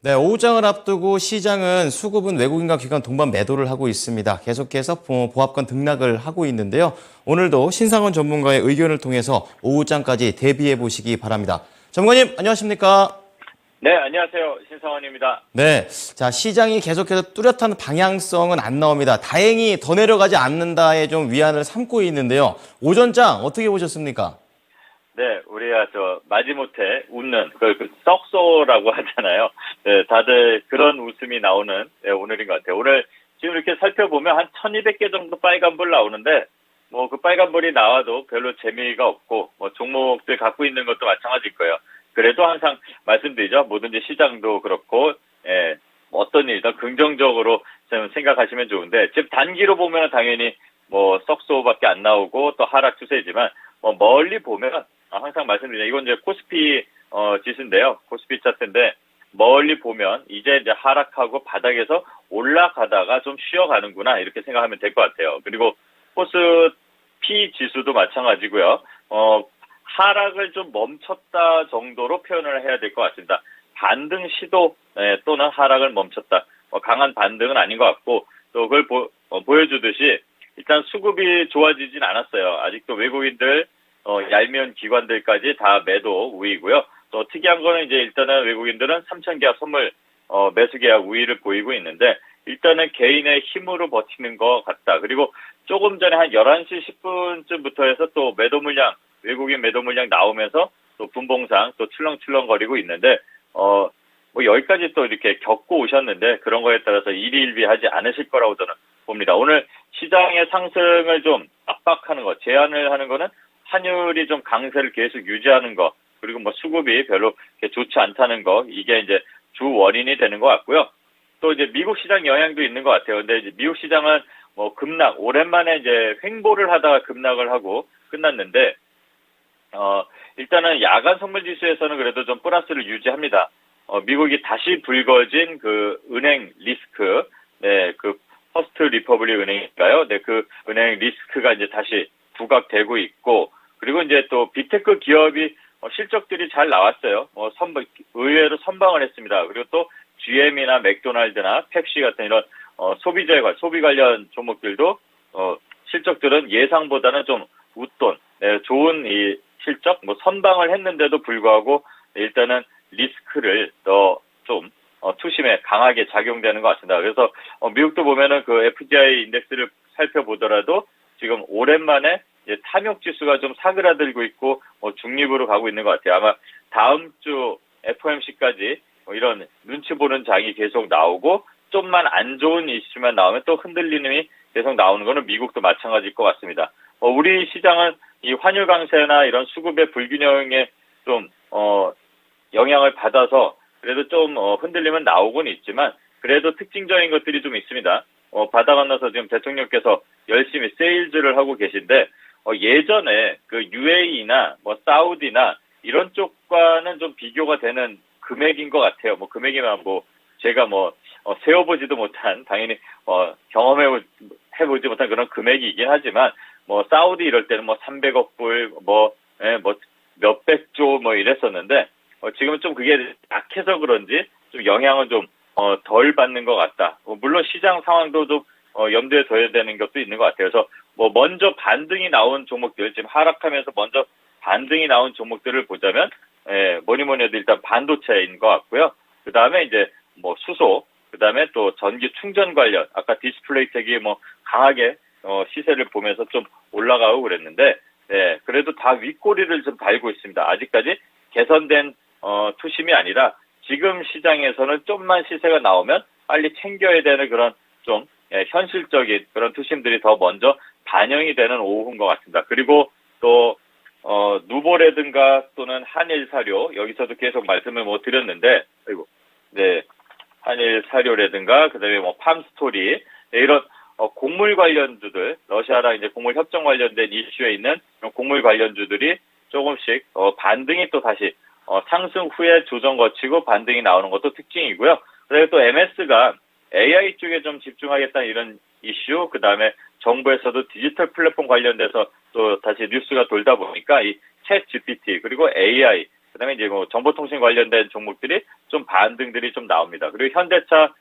네, 오후장을 앞두고 시장은 수급은 외국인과 기관 동반 매도를 하고 있습니다. 계속해서 보합권 등락을 하고 있는데요. 오늘도 신상원 전문가의 의견을 통해서 오후장까지 대비해 보시기 바랍니다. 전문가님, 안녕하십니까? 네, 안녕하세요. 신성원입니다. 네, 자, 시장이 계속해서 뚜렷한 방향성은 안 나옵니다. 다행히 더 내려가지 않는다에 좀 위안을 삼고 있는데요. 오전장 어떻게 보셨습니까? 네, 우리가 마지못해 웃는 그 썩소라고 하잖아요. 네, 다들 그런 웃음이 나오는 오늘인 것 같아요. 오늘 지금 이렇게 살펴보면 한 1200개 정도 빨간불 나오는데 뭐 그 빨간불이 나와도 별로 재미가 없고 뭐 종목들 갖고 있는 것도 마찬가지일 거예요. 그래도 항상 말씀드리죠. 뭐든지 시장도 그렇고 어떤 일이든 긍정적으로 좀 생각하시면 좋은데 지금 단기로 보면 당연히 뭐 썩소밖에 안 나오고 또 하락 추세지만 멀리 보면 항상 말씀드리죠. 이건 이제 코스피 지수인데요. 코스피 차트인데 멀리 보면 이제 하락하고 바닥에서 올라가다가 좀 쉬어가는구나 이렇게 생각하면 될 것 같아요. 그리고 코스피 지수도 마찬가지고요. 하락을 좀 멈췄다 정도로 표현을 해야 될 것 같습니다. 반등 시도 또는 하락을 멈췄다. 강한 반등은 아닌 것 같고 또 그걸 보여주듯이 일단 수급이 좋아지진 않았어요. 아직도 외국인들 얄미운 기관들까지 다 매도 우위고요. 또 특이한 거는 이제 일단은 외국인들은 3,000계약 선물 매수 계약 우위를 보이고 있는데 일단은 개인의 힘으로 버티는 것 같다. 그리고 조금 전에 한 11시 10분쯤부터 해서 또 외국인 매도 물량 나오면서 또 분봉상 또 출렁출렁거리고 있는데 뭐 여기까지 또 이렇게 겪고 오셨는데 그런 거에 따라서 일희일비하지 않으실 거라고 저는 봅니다. 오늘 시장의 상승을 좀 압박하는 거, 제한을 하는 거는 환율이 좀 강세를 계속 유지하는 거, 그리고 뭐 수급이 별로 좋지 않다는 거, 이게 이제 주 원인이 되는 것 같고요. 또 이제 미국 시장 영향도 있는 것 같아요. 근데 이제 미국 시장은 뭐 급락, 오랜만에 이제 횡보를 하다가 급락을 하고 끝났는데, 일단은 야간 선물 지수에서는 그래도 좀 플러스를 유지합니다. 미국이 다시 불거진 그 은행 리스크, 그 퍼스트 리퍼블릭 은행인가요? 그 은행 리스크가 이제 다시 부각되고 있고, 그리고 이제 또 빅테크 기업이 실적들이 잘 나왔어요. 의외로 선방을 했습니다. 그리고 또 GM이나 맥도날드나 펩시 같은 이런 소비 관련 종목들도 실적들은 예상보다는 좀 웃돈, 좋은 이 실적, 선방을 했는데도 불구하고 일단은 리스크를 더 좀 투심에 강하게 작용되는 것 같습니다. 그래서 미국도 보면은 그 FDI 인덱스를 살펴보더라도 지금 오랜만에 이제 탐욕 지수가 좀 사그라들고 있고 중립으로 가고 있는 것 같아요. 아마 다음 주 FOMC까지 이런 눈치 보는 장이 계속 나오고 좀만 안 좋은 이슈만 나오면 또 흔들림이 계속 나오는 거는 미국도 마찬가지일 것 같습니다. 우리 시장은 이 환율 강세나 이런 수급의 불균형에 좀 영향을 받아서 그래도 좀 흔들림은 나오곤 있지만 그래도 특징적인 것들이 좀 있습니다. 바다 건너서 지금 대통령께서 열심히 세일즈를 하고 계신데 예전에 그 UAE나 사우디나 이런 쪽과는 좀 비교가 되는 금액인 것 같아요. 금액이면 제가 세어보지도 못한 당연히 경험해보지 못한 그런 금액이긴 하지만 사우디 이럴 때는 300억 불 몇백조 이랬었는데 지금은 좀 그게 약해서 그런지 좀 영향은 좀 덜 받는 것 같다. 물론 시장 상황도 좀 염두에 둬야 되는 것도 있는 것 같아요. 그래서 먼저 반등이 나온 종목들, 지금 하락하면서 먼저 반등이 나온 종목들을 보자면 뭐니 해도 일단 반도체인 것 같고요. 그 다음에 이제 수소, 그 다음에 또 전기 충전 관련, 아까 디스플레이텍이 강하게 시세를 보면서 좀 올라가고 그랬는데 그래도 다 윗꼬리를 좀 달고 있습니다. 아직까지 개선된 투심이 아니라 지금 시장에서는 좀만 시세가 나오면 빨리 챙겨야 되는 그런 좀 현실적인 그런 투심들이 더 먼저 반영이 되는 오후인 것 같습니다. 그리고 또 누보라든가 또는 한일사료, 여기서도 계속 말씀을 드렸는데 한일사료라든가 그다음에 팜스토리 이런 곡물 관련주들, 러시아랑 이제 곡물 협정 관련된 이슈에 있는 곡물 관련주들이 조금씩 반등이 또 다시 상승 후에 조정 거치고 반등이 나오는 것도 특징이고요. 그리고 또 MS가 AI 쪽에 좀 집중하겠다는 이런 이슈, 그 다음에 정부에서도 디지털 플랫폼 관련돼서 또 다시 뉴스가 돌다 보니까 이 챗 GPT 그리고 AI 그다음에 이제 뭐 정보통신 관련된 종목들이 좀 반등들이 좀 나옵니다. 그리고 현대차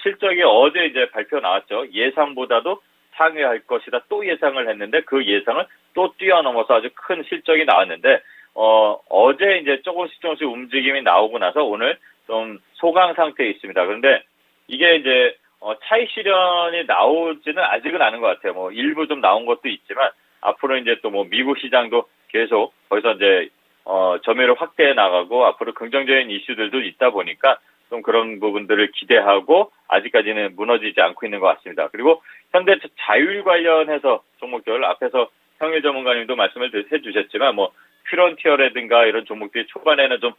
실적이 어제 이제 발표 나왔죠. 예상보다도 상회할 것이다. 또 예상을 했는데 그 예상을 또 뛰어넘어서 아주 큰 실적이 나왔는데 어제 이제 조금씩 움직임이 나오고 나서 오늘 좀 소강 상태에 있습니다. 그런데 이게 이제 차익 실현이 나오지는 아직은 않은 것 같아요. 뭐 일부 좀 나온 것도 있지만 앞으로 이제 또 뭐 미국 시장도 계속 거기서 이제 점유율을 확대해 나가고 앞으로 긍정적인 이슈들도 있다 보니까 좀 그런 부분들을 기대하고 아직까지는 무너지지 않고 있는 것 같습니다. 그리고 현대차 자율 관련해서 종목들 앞에서 형일 전문가님도 말씀을 해주셨지만 뭐 퓨런티어라든가 이런 종목들이 초반에는 좀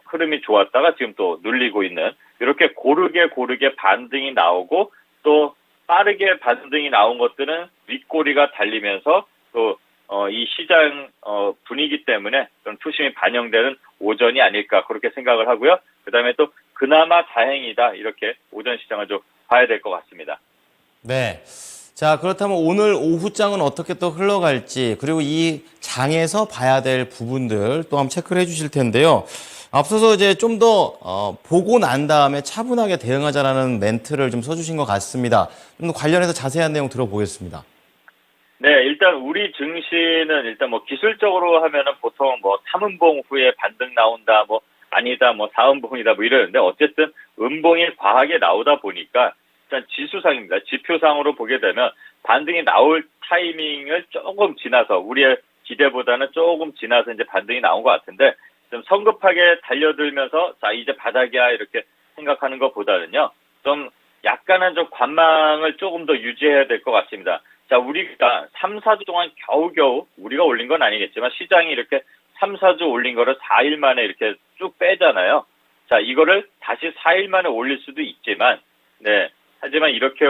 흐름이 좋았다가 지금 또 눌리고 있는 이렇게 고르게 반등이 나오고 또 빠르게 반등이 나온 것들은 윗꼬리가 달리면서 또 이 시장 분위기 때문에 좀 투심이 반영되는 오전이 아닐까 그렇게 생각을 하고요. 그다음에 또 그나마 다행이다 이렇게 오전 시장을 좀 봐야 될 것 같습니다. 네. 자, 그렇다면 오늘 오후장은 어떻게 또 흘러갈지, 그리고 이 장에서 봐야 될 부분들 또 한번 체크를 해주실 텐데요. 앞서서 이제 좀 더 보고 난 다음에 차분하게 대응하자라는 멘트를 좀 써주신 것 같습니다. 좀 더 관련해서 자세한 내용 들어보겠습니다. 네, 일단 우리 증시는 일단 뭐 기술적으로 하면은 보통 뭐 3음봉 후에 반등 나온다, 뭐 아니다, 뭐 4음봉이다 뭐 이러는데 어쨌든 음봉이 과하게 나오다 보니까 일단 지수상입니다. 지표상으로 보게 되면 반등이 나올 타이밍을 조금 지나서 우리의 기대보다는 조금 지나서 이제 반등이 나온 것 같은데 좀 성급하게 달려들면서 자 이제 바닥이야 이렇게 생각하는 것보다는요 좀 약간은 좀 관망을 조금 더 유지해야 될 것 같습니다. 자 우리가 3, 4주 동안 겨우겨우 우리가 올린 건 아니겠지만 시장이 이렇게 3, 4주 올린 거를 4일 만에 이렇게 쭉 빼잖아요. 자 이거를 다시 4일 만에 올릴 수도 있지만 네 하지만 이렇게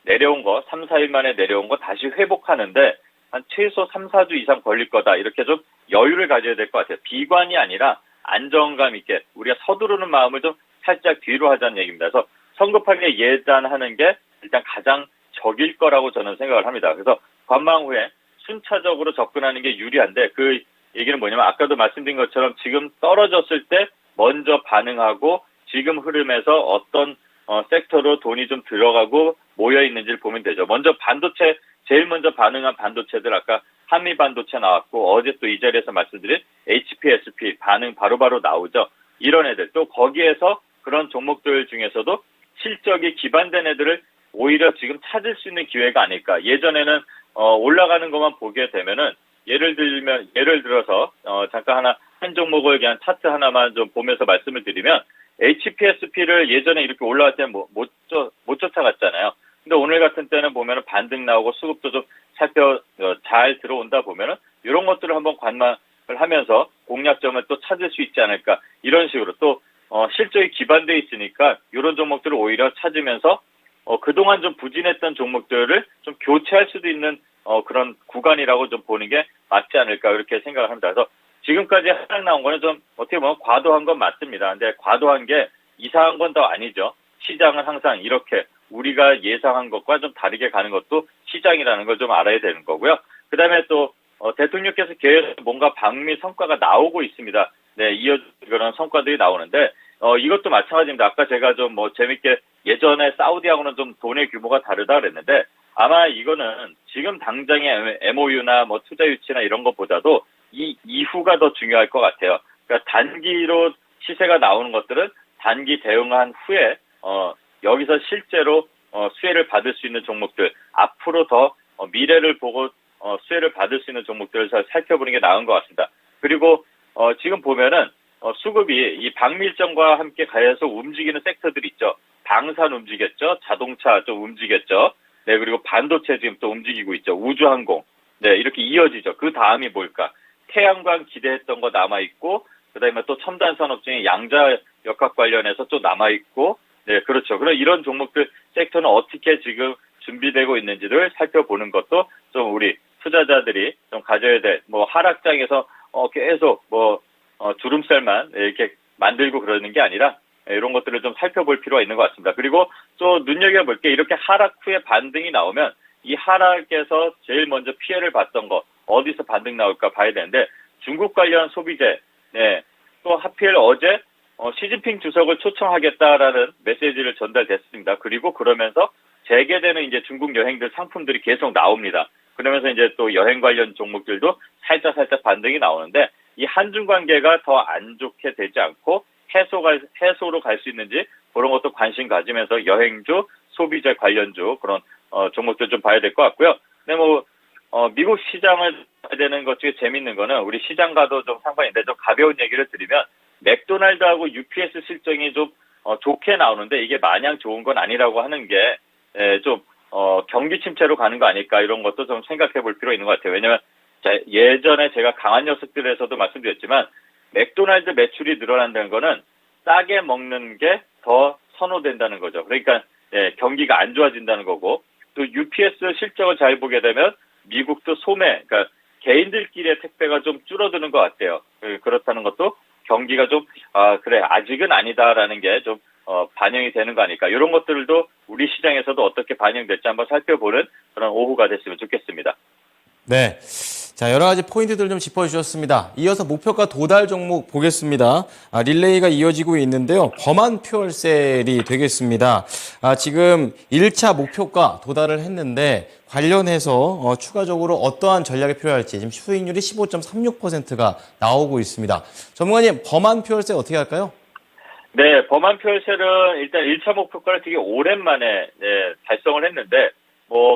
내려온 거 3, 4일 만에 내려온 거 다시 회복하는데 한 최소 3, 4주 이상 걸릴 거다. 이렇게 좀 여유를 가져야 될 것 같아요. 비관이 아니라 안정감 있게 우리가 서두르는 마음을 좀 살짝 뒤로 하자는 얘기입니다. 그래서 성급하게 예단하는 게 일단 가장 적일 거라고 저는 생각을 합니다. 그래서 관망 후에 순차적으로 접근하는 게 유리한데 그 얘기는 뭐냐면 아까도 말씀드린 것처럼 지금 떨어졌을 때 먼저 반응하고 지금 흐름에서 어떤 섹터로 돈이 좀 들어가고 모여 있는지를 보면 되죠. 먼저 반도체 제일 먼저 반응한 반도체들 아까 한미 반도체 나왔고 어제 또 이 자리에서 말씀드린 HPSP 반응 바로바로 나오죠. 이런 애들 또 거기에서 그런 종목들 중에서도 실적이 기반된 애들을 오히려 지금 찾을 수 있는 기회가 아닐까. 예전에는 올라가는 것만 보게 되면은 예를 들어서 잠깐 한 종목을 그냥 차트 하나만 좀 보면서 말씀을 드리면 HPSP를 예전에 이렇게 올라갈 때는 못 쫓아갔잖아요. 근데 오늘 같은 때는 보면은 반등 나오고 수급도 좀 잘 들어온다 보면은 이런 것들을 한번 관망을 하면서 공략점을 또 찾을 수 있지 않을까. 이런 식으로 또 실적이 기반되어 있으니까 이런 종목들을 오히려 찾으면서 그동안 좀 부진했던 종목들을 좀 교체할 수도 있는 그런 구간이라고 좀 보는 게 맞지 않을까 이렇게 생각을 합니다. 그래서 지금까지 하락 나온 거는 좀 어떻게 보면 과도한 건 맞습니다. 근데 과도한 게 이상한 건 더 아니죠. 시장은 항상 이렇게 우리가 예상한 것과 좀 다르게 가는 것도 시장이라는 걸 좀 알아야 되는 거고요. 그다음에 또 대통령께서 계속 뭔가 방미 성과가 나오고 있습니다. 네, 이어지는 그런 성과들이 나오는데 이것도 마찬가지입니다. 아까 제가 좀 재밌게 예전에 사우디하고는 좀 돈의 규모가 다르다 그랬는데 아마 이거는 지금 당장의 MOU나 투자 유치나 이런 것보다도 이 이후가 더 중요할 것 같아요. 그러니까 단기로 시세가 나오는 것들은 단기 대응한 후에 여기서 실제로 수혜를 받을 수 있는 종목들 앞으로 더 미래를 보고 수혜를 받을 수 있는 종목들을 살펴보는 게 나은 것 같습니다. 그리고 지금 보면은 수급이 이 방밀정과 함께 가해서 움직이는 섹터들이 있죠. 방산 움직였죠. 자동차 좀 움직였죠. 네, 그리고 반도체 지금 또 움직이고 있죠. 우주항공. 네, 이렇게 이어지죠. 그 다음이 뭘까? 태양광 기대했던 거 남아있고, 그 다음에 또 첨단 산업 중에 양자 역학 관련해서 또 남아있고, 네, 그렇죠. 그럼 이런 종목들 섹터는 어떻게 지금 준비되고 있는지를 살펴보는 것도 좀 우리 투자자들이 좀 가져야 될, 하락장에서 계속 주름살만 이렇게 만들고 그러는 게 아니라 이런 것들을 좀 살펴볼 필요가 있는 것 같습니다. 그리고 또 눈여겨볼 게 이렇게 하락 후에 반등이 나오면 이 하락에서 제일 먼저 피해를 봤던 거 어디서 반등 나올까 봐야 되는데 중국 관련 소비재, 네, 또 하필 어제 시진핑 주석을 초청하겠다라는 메시지를 전달됐습니다. 그리고 그러면서 재개되는 이제 중국 여행들 상품들이 계속 나옵니다. 그러면서 이제 또 여행 관련 종목들도 살짝 반등이 나오는데 이 한중 관계가 더 안 좋게 되지 않고 해소로 갈 수 있는지 그런 것도 관심 가지면서 여행주, 소비재 관련주 그런 종목들 좀 봐야 될 것 같고요. 근데 미국 시장을 봐야 되는 것 중에 재밌는 거는 우리 시장과도 좀 상관인데 좀 가벼운 얘기를 드리면 맥도날드하고 UPS 실적이 좀 좋게 나오는데 이게 마냥 좋은 건 아니라고 하는 게 좀 경기 침체로 가는 거 아닐까 이런 것도 좀 생각해 볼 필요가 있는 것 같아요. 왜냐하면 예전에 제가 강한 녀석들에서도 말씀드렸지만 맥도날드 매출이 늘어난다는 거는 싸게 먹는 게 더 선호된다는 거죠. 그러니까 경기가 안 좋아진다는 거고 또 UPS 실적을 잘 보게 되면 미국도 소매, 그러니까 개인들끼리의 택배가 좀 줄어드는 것 같아요. 그렇다는 것도 경기가 좀 그래 아직은 아니다라는 게 좀 반영이 되는 거 아닐까. 이런 것들도 우리 시장에서도 어떻게 반영될지 한번 살펴보는 그런 오후가 됐으면 좋겠습니다. 네. 자, 여러 가지 포인트들 좀 짚어주셨습니다. 이어서 목표가 도달 종목 보겠습니다. 릴레이가 이어지고 있는데요. 범한 퓨얼셀이 되겠습니다. 지금 1차 목표가 도달을 했는데 관련해서 추가적으로 어떠한 전략이 필요할지 지금 수익률이 15.36%가 나오고 있습니다. 전문가님, 범한 퓨얼셀 어떻게 할까요? 네, 범한 퓨얼셀은 일단 1차 목표가를 되게 오랜만에 달성을 했는데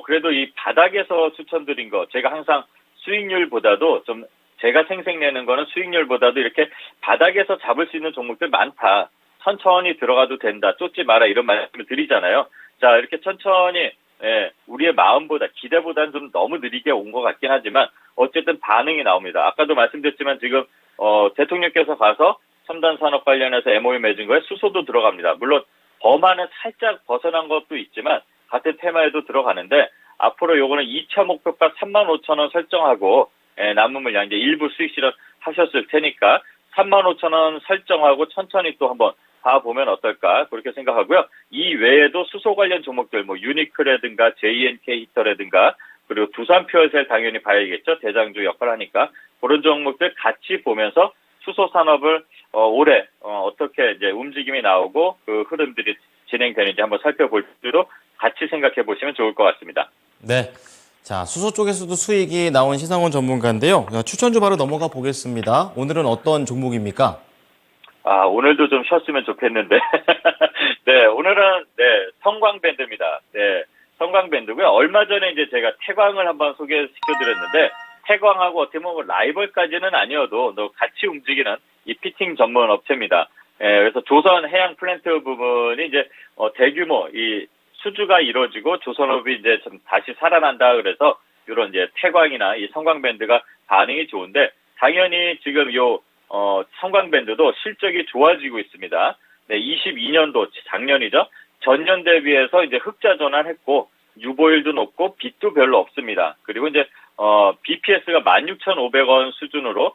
그래도 이 바닥에서 추천드린 거 제가 항상 수익률보다도 좀 제가 생색내는 거는 수익률보다도 이렇게 바닥에서 잡을 수 있는 종목들 많다. 천천히 들어가도 된다. 쫓지 마라. 이런 말씀을 드리잖아요. 자, 이렇게 천천히 우리의 마음보다 기대보다는 좀 너무 느리게 온 것 같긴 하지만 어쨌든 반응이 나옵니다. 아까도 말씀드렸지만 지금 대통령께서 가서 첨단 산업 관련해서 MOU 맺은 거에 수소도 들어갑니다. 물론 범한은 살짝 벗어난 것도 있지만 같은 테마에도 들어가는데 앞으로 요거는 2차 목표가 35,000원 설정하고 남은 물량 이제 일부 수익 실현하셨을 테니까 35,000원 설정하고 천천히 또 한번 봐보면 어떨까 그렇게 생각하고요. 이 외에도 수소 관련 종목들 유니크라든가 JNK 히터라든가 그리고 두산 퓨어셀 당연히 봐야겠죠. 대장주 역할을 하니까 그런 종목들 같이 보면서 수소 산업을 올해 어떻게 이제 움직임이 나오고 그 흐름들이 진행되는지 한번 살펴볼 필요로 같이 생각해 보시면 좋을 것 같습니다. 네. 자, 수소 쪽에서도 수익이 나온 신상원 전문가인데요. 추천주 바로 넘어가 보겠습니다. 오늘은 어떤 종목입니까? 오늘도 좀 쉬었으면 좋겠는데. 네, 오늘은, 성광밴드입니다. 네, 성광밴드고요. 얼마 전에 이제 제가 태광을 한번 소개시켜드렸는데, 태광하고 어떻게 보면 라이벌까지는 아니어도 같이 움직이는 이 피팅 전문 업체입니다. 그래서 조선 해양 플랜트 부분이 이제, 대규모 이 수주가 이루어지고 조선업이 이제 좀 다시 살아난다 그래서 이런 이제 태광이나 이 성광밴드가 반응이 좋은데 당연히 지금 성광밴드도 실적이 좋아지고 있습니다. 네, 22년도 작년이죠. 전년 대비해서 이제 흑자 전환했고 유보율도 높고 빚도 별로 없습니다. 그리고 이제 BPS가 16,500원 수준으로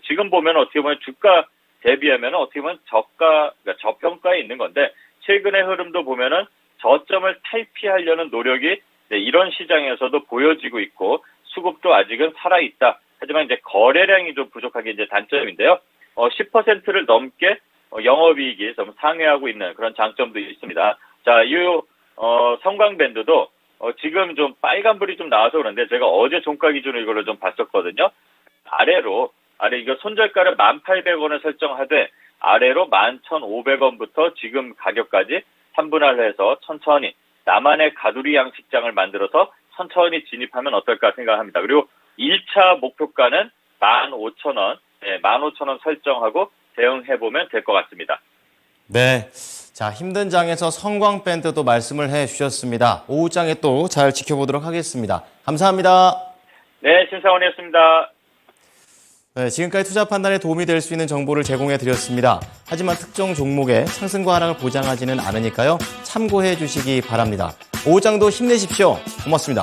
지금 보면 어떻게 보면 주가 대비하면 어떻게 보면 그러니까 저평가에 있는 건데 최근의 흐름도 보면은 저점을 탈피하려는 노력이 이런 시장에서도 보여지고 있고 수급도 아직은 살아있다. 하지만 이제 거래량이 좀 부족한 게 이제 단점인데요. 10%를 넘게 영업이익이 좀 상회하고 있는 그런 장점도 있습니다. 자, 이 성광밴드도 지금 좀 빨간불이 좀 나와서 그런데 제가 어제 종가 기준으로 이걸로 좀 봤었거든요. 아래 이거 손절가를 1,800원을 설정하되 아래로 11,500원부터 지금 가격까지 3분할 해서 천천히 나만의 가두리 양식장을 만들어서 천천히 진입하면 어떨까 생각합니다. 그리고 1차 목표가는 15,000원, 15,000원 설정하고 대응해보면 될 것 같습니다. 네. 자, 힘든 장에서 성광밴드도 말씀을 해 주셨습니다. 오후장에 또 잘 지켜보도록 하겠습니다. 감사합니다. 네, 신상원이었습니다. 네, 지금까지 투자 판단에 도움이 될 수 있는 정보를 제공해 드렸습니다. 하지만 특정 종목의 상승과 하락을 보장하지는 않으니까요. 참고해 주시기 바랍니다. 오후장도 힘내십시오. 고맙습니다.